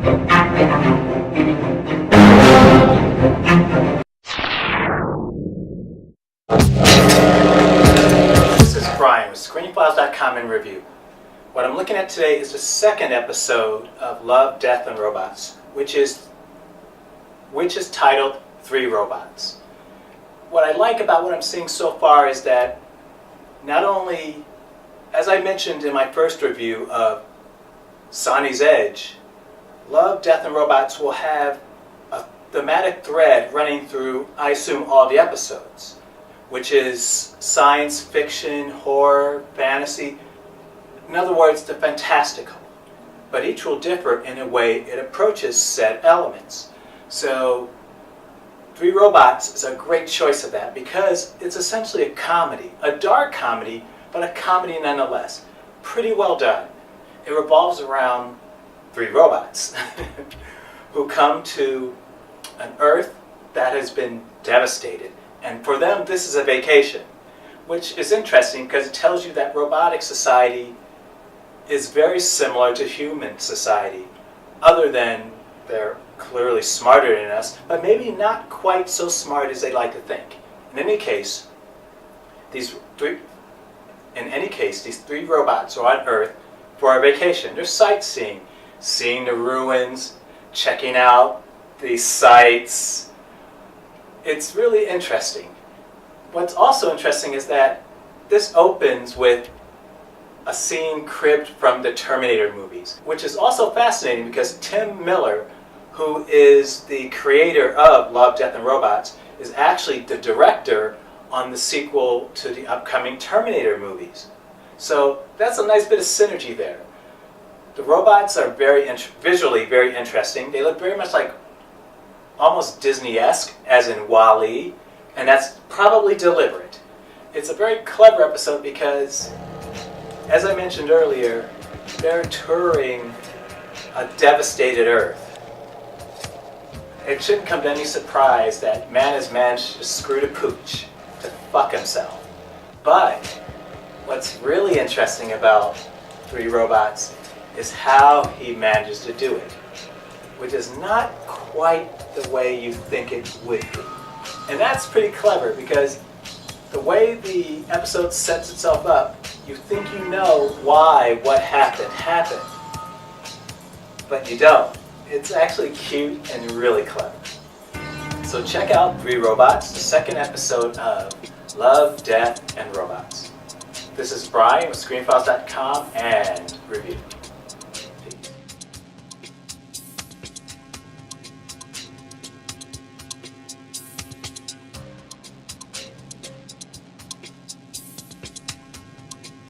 This is Brian with ScreenFiles.com in review. What I'm looking at today is the second episode of Love, Death, and Robots, which is titled 3 Robots. What I like about what I'm seeing so far is that not only, as I mentioned in my first review of Sonny's Edge, Love, Death, and Robots will have a thematic thread running through, I assume, all the episodes, which is science fiction, horror, fantasy, in other words, the fantastical. But each will differ in a way it approaches said elements. So 3 Robots is a great choice of that because it's essentially a comedy, a dark comedy, but a comedy nonetheless. Pretty well done. It revolves around 3 robots who come to an Earth that has been devastated. And for them, this is a vacation, which is interesting because it tells you that robotic society is very similar to human society, other than they're clearly smarter than us, but maybe not quite so smart as they like to think. In any case, these 3 robots are on Earth for a vacation. They're sightseeing, seeing the ruins, checking out the sights. It's really interesting. What's also interesting is that this opens with a scene cribbed from the Terminator movies, which is also fascinating because Tim Miller, who is the creator of Love, Death, and Robots, is actually the director on the sequel to the upcoming Terminator movies. So that's a nice bit of synergy there. The robots are visually very interesting. They look very much like almost Disney-esque, as in WALL-E, and that's probably deliberate. It's a very clever episode because, as I mentioned earlier, they're touring a devastated Earth. It shouldn't come to any surprise that man has managed to screw the pooch, to fuck himself. But what's really interesting about 3 Robots is how he manages to do it, which is not quite the way you think it would be. And that's pretty clever because the way the episode sets itself up, you think you know why what happened, but you don't. It's actually cute and really clever. So check out 3 Robots, the second episode of Love, Death, and Robots. This is Brian with ScreenFiles.com and review.